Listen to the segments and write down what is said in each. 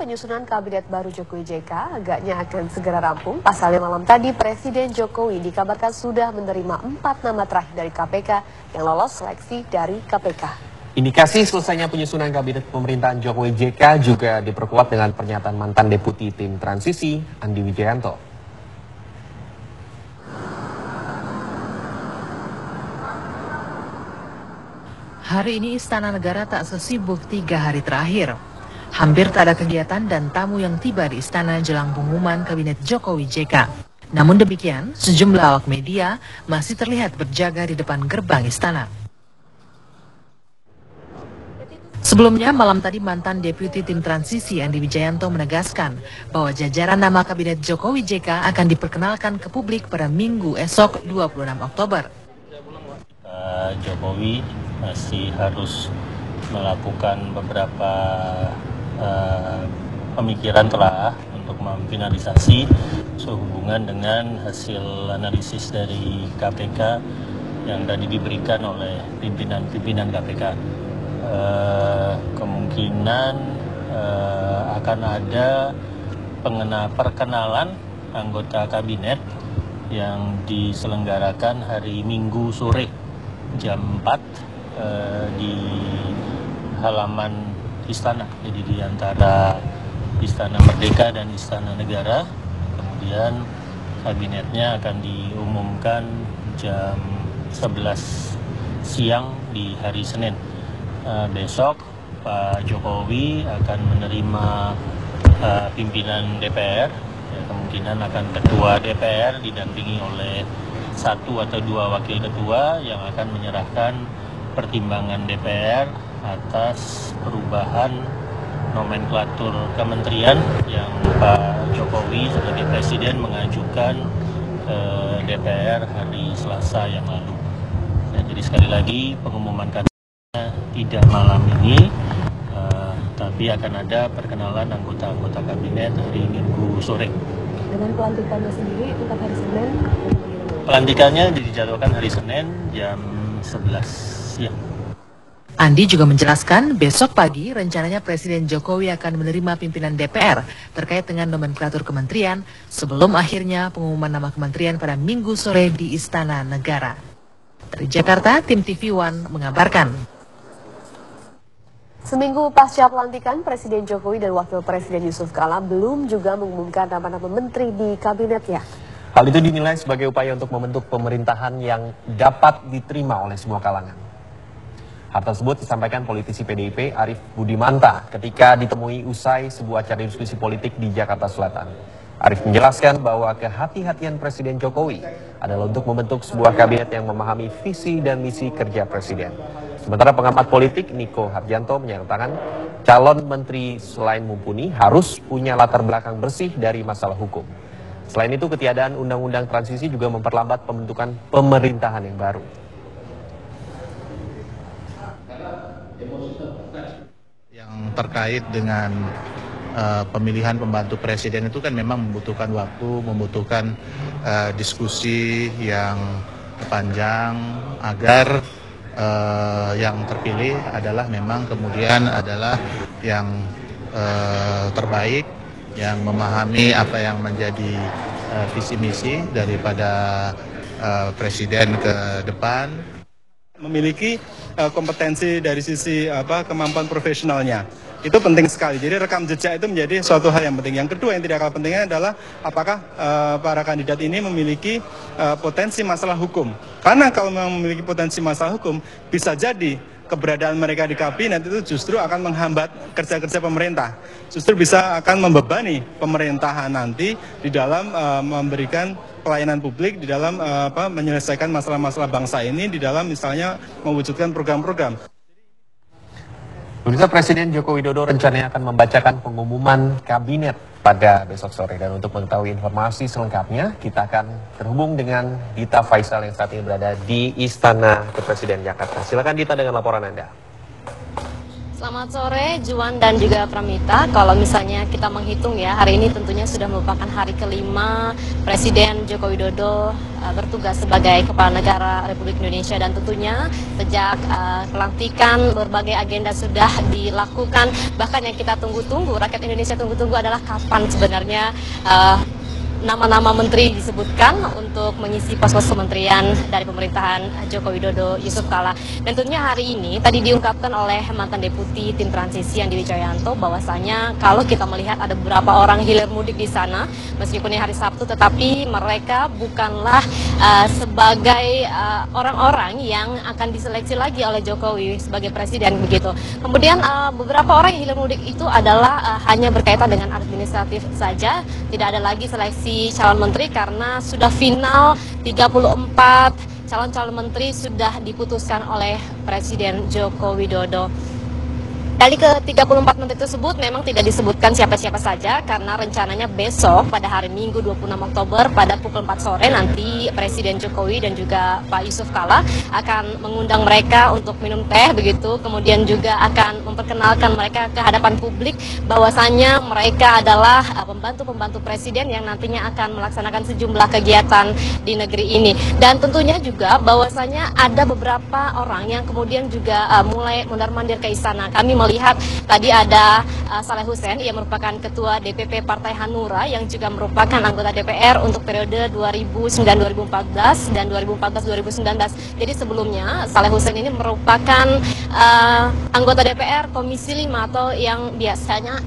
penyusunan kabinet baru Jokowi JK agaknya akan segera rampung. Pasalnya malam tadi Presiden Jokowi dikabarkan sudah menerima 4 nama terakhir dari KPK yang lolos seleksi dari KPK. Indikasi selesainya penyusunan kabinet pemerintahan Jokowi JK juga diperkuat dengan pernyataan mantan deputi tim transisi Andi Wijayanto. Hari ini Istana Negara tak sesibuk 3 hari terakhir. Hampir tak ada kegiatan dan tamu yang tiba di istana jelang pengumuman kabinet Jokowi JK. Namun demikian, sejumlah awak media masih terlihat berjaga di depan gerbang istana. Sebelumnya, malam tadi mantan deputi tim transisi Andi Wijayanto menegaskan bahwa jajaran nama kabinet Jokowi JK akan diperkenalkan ke publik pada Minggu esok 26 Oktober. Jokowi masih harus melakukan beberapa pemikiran telah untuk memfinalisasi sehubungan dengan hasil analisis dari KPK yang tadi diberikan oleh pimpinan KPK. Kemungkinan akan ada perkenalan anggota kabinet yang diselenggarakan hari Minggu sore jam 4 di halaman istana, jadi di antara Istana Merdeka dan Istana Negara. Kemudian kabinetnya akan diumumkan jam 11 siang di hari Senin. Besok Pak Jokowi akan menerima pimpinan DPR, ya, kemungkinan akan ketua DPR didampingi oleh 1 atau 2 wakil ketua yang akan menyerahkan pertimbangan DPR atas perubahan nomenklatur kementerian yang Pak Jokowi sebagai Presiden mengajukan ke DPR hari Selasa yang lalu. Nah, jadi sekali lagi pengumuman kabinetnya tidak malam ini, tapi akan ada perkenalan anggota-anggota kabinet hari Minggu sore. Dengan pelantikannya sendiri tetap hari Senin? Pelantikannya dijadwalkan hari Senin jam 11 siang. Andi juga menjelaskan besok pagi rencananya Presiden Jokowi akan menerima pimpinan DPR terkait dengan nomenklatur kementerian sebelum akhirnya pengumuman nama kementerian pada Minggu sore di Istana Negara. Dari Jakarta, tim TV One mengabarkan. Seminggu pasca pelantikan, Presiden Jokowi dan Wakil Presiden Yusuf Kala belum juga mengumumkan nama-nama menteri di kabinetnya. Hal itu dinilai sebagai upaya untuk membentuk pemerintahan yang dapat diterima oleh semua kalangan. Hal tersebut disampaikan politisi PDIP Arief Budimanta ketika ditemui usai sebuah acara diskusi politik di Jakarta Selatan. Arief menjelaskan bahwa kehati-hatian Presiden Jokowi adalah untuk membentuk sebuah kabinet yang memahami visi dan misi kerja Presiden. Sementara pengamat politik Niko Harjanto menyatakan calon menteri selain mumpuni harus punya latar belakang bersih dari masalah hukum. Selain itu, ketiadaan undang-undang transisi juga memperlambat pembentukan pemerintahan yang baru. Yang terkait dengan pemilihan pembantu presiden itu kan memang membutuhkan waktu, membutuhkan diskusi yang panjang agar yang terpilih adalah memang kemudian adalah yang terbaik, yang memahami apa yang menjadi visi misi daripada presiden ke depan. Memiliki kompetensi dari sisi kemampuan profesionalnya. Itu penting sekali. Jadi rekam jejak itu menjadi suatu hal yang penting. Yang kedua yang tidak kalah pentingnya adalah apakah para kandidat ini memiliki potensi masalah hukum. Karena kalau memang memiliki potensi masalah hukum, bisa jadi keberadaan mereka di kabinet itu justru akan menghambat kerja-kerja pemerintah. Justru bisa akan membebani pemerintahan nanti di dalam memberikan pelayanan publik, di dalam menyelesaikan masalah-masalah bangsa ini, di dalam misalnya mewujudkan program-program. Pemirsa, Presiden Joko Widodo rencananya akan membacakan pengumuman kabinet pada besok sore. Dan untuk mengetahui informasi selengkapnya, kita akan terhubung dengan Dita Faisal yang saat ini berada di Istana Kepresiden Jakarta. Silakan Dita dengan laporan Anda. Selamat sore Juan dan juga Pramita. Kalau misalnya kita menghitung ya, hari ini tentunya sudah merupakan hari kelima Presiden Joko Widodo bertugas sebagai Kepala Negara Republik Indonesia, dan tentunya sejak pelantikan berbagai agenda sudah dilakukan. Bahkan yang kita tunggu-tunggu, rakyat Indonesia tunggu-tunggu adalah kapan sebenarnya nama-nama menteri disebutkan untuk mengisi pos-pos kementerian dari pemerintahan Joko Widodo Yusuf Kala. Dan tentunya hari ini tadi diungkapkan oleh mantan deputi tim transisi Andi Wijayanto bahwasanya kalau kita melihat ada beberapa orang hilir mudik di sana meskipun ini hari Sabtu, tetapi mereka bukanlah sebagai orang-orang yang akan diseleksi lagi oleh Jokowi sebagai presiden begitu. Kemudian beberapa orang yang hilir mudik itu adalah hanya berkaitan dengan administratif saja, tidak ada lagi seleksi calon menteri karena sudah final 34 calon-calon menteri sudah diputuskan oleh Presiden Joko Widodo. Dari ke-34 menteri tersebut memang tidak disebutkan siapa-siapa saja karena rencananya besok pada hari Minggu 26 Oktober pada pukul 4 sore nanti Presiden Jokowi dan juga Pak Yusuf Kala akan mengundang mereka untuk minum teh begitu, kemudian juga akan memperkenalkan mereka ke hadapan publik bahwasanya mereka adalah pembantu-pembantu presiden yang nantinya akan melaksanakan sejumlah kegiatan di negeri ini. Dan tentunya juga bahwasanya ada beberapa orang yang kemudian juga mulai mondar-mandir ke istana. Kami melihat tadi ada Saleh Hussein, ia merupakan Ketua DPP Partai Hanura yang juga merupakan anggota DPR untuk periode 2009-2014 dan 2014-2019. Jadi sebelumnya Saleh Hussein ini merupakan anggota DPR Komisi 5 atau yang biasanya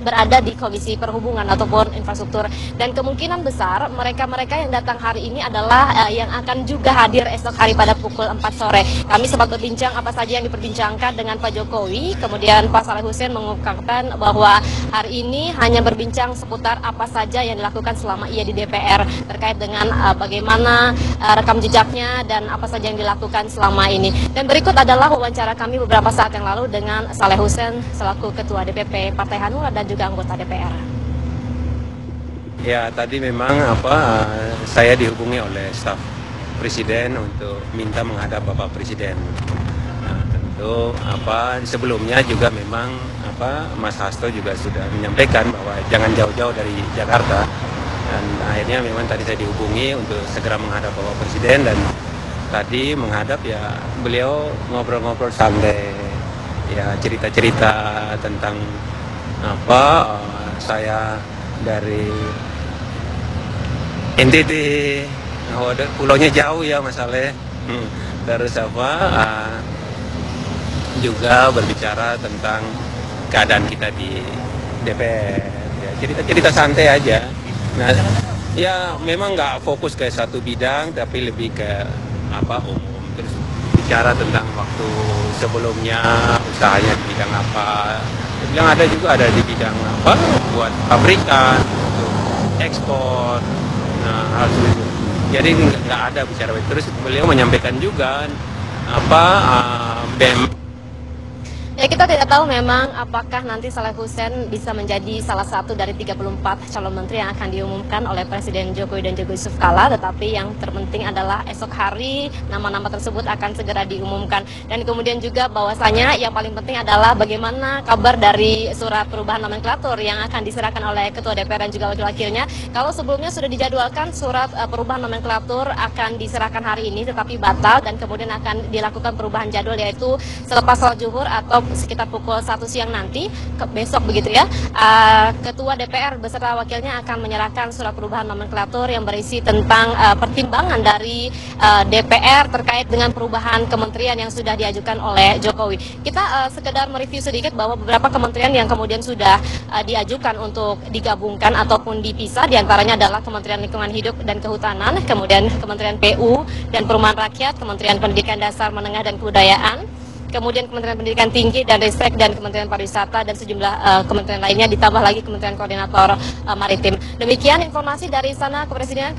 berada di Komisi Perhubungan ataupun Infrastruktur. Dan kemungkinan besar mereka-mereka yang datang hari ini adalah yang akan juga hadir esok hari pada pukul 4 sore. Kami sempat berbincang apa saja yang diperbincangkan dengan Pak Jokowi, kemudian Pak Saleh Hussein mengungkapkan bahwa hari ini hanya berbincang seputar apa saja yang dilakukan selama ia di DPR terkait dengan bagaimana rekam jejaknya dan apa saja yang dilakukan selama ini. Dan berikut adalah wawancara kami beberapa saat yang lalu dengan Saleh Hussein selaku Ketua DPP Partai Hanura dan juga anggota DPR. Ya, tadi memang saya dihubungi oleh staf Presiden untuk minta menghadap Bapak Presiden. Nah, tentu sebelumnya juga memang Mas Hasto juga sudah menyampaikan bahwa jangan jauh-jauh dari Jakarta, dan akhirnya memang tadi saya dihubungi untuk segera menghadap Bapak Presiden, dan tadi menghadap ya beliau ngobrol-ngobrol santai, ya cerita-cerita tentang saya dari NTT, pulaunya jauh ya Mas Saleh. Terus juga berbicara tentang keadaan kita di DPR, ya, cerita-cerita santai aja. Nah, ya memang nggak fokus ke satu bidang, tapi lebih ke umum. Terus bicara tentang waktu sebelumnya usahanya di bidang apa. Dia bilang ada juga ada di bidang buat pabrikan, untuk ekspor. Nah, hal itu. Jadi nggak ada bicara. Terus beliau menyampaikan juga BEM. Ya, kita tidak tahu memang apakah nanti Saleh Hussein bisa menjadi salah satu dari 34 calon menteri yang akan diumumkan oleh Presiden Jokowi dan juga Yusuf Kala, tetapi yang terpenting adalah esok hari nama-nama tersebut akan segera diumumkan. Dan kemudian juga bahwasanya yang paling penting adalah bagaimana kabar dari surat perubahan nomenklatur yang akan diserahkan oleh Ketua DPR dan juga wakil-wakilnya. Kalau sebelumnya sudah dijadwalkan surat perubahan nomenklatur akan diserahkan hari ini tetapi batal, dan kemudian akan dilakukan perubahan jadwal yaitu selepas sholat zuhur atau sekitar pukul 1 siang nanti, besok begitu ya, Ketua DPR beserta wakilnya akan menyerahkan surat perubahan nomenklatur yang berisi tentang pertimbangan dari DPR terkait dengan perubahan kementerian yang sudah diajukan oleh Jokowi. Kita sekedar mereview sedikit bahwa beberapa kementerian yang kemudian sudah diajukan untuk digabungkan ataupun dipisah, diantaranya adalah Kementerian Lingkungan Hidup dan Kehutanan, kemudian Kementerian PU dan Perumahan Rakyat, Kementerian Pendidikan Dasar Menengah dan Kebudayaan, kemudian Kementerian Pendidikan Tinggi dan Ristek dan Kementerian Pariwisata dan sejumlah kementerian lainnya, ditambah lagi Kementerian Koordinator Maritim. Demikian informasi dari Istana Kepresidenan.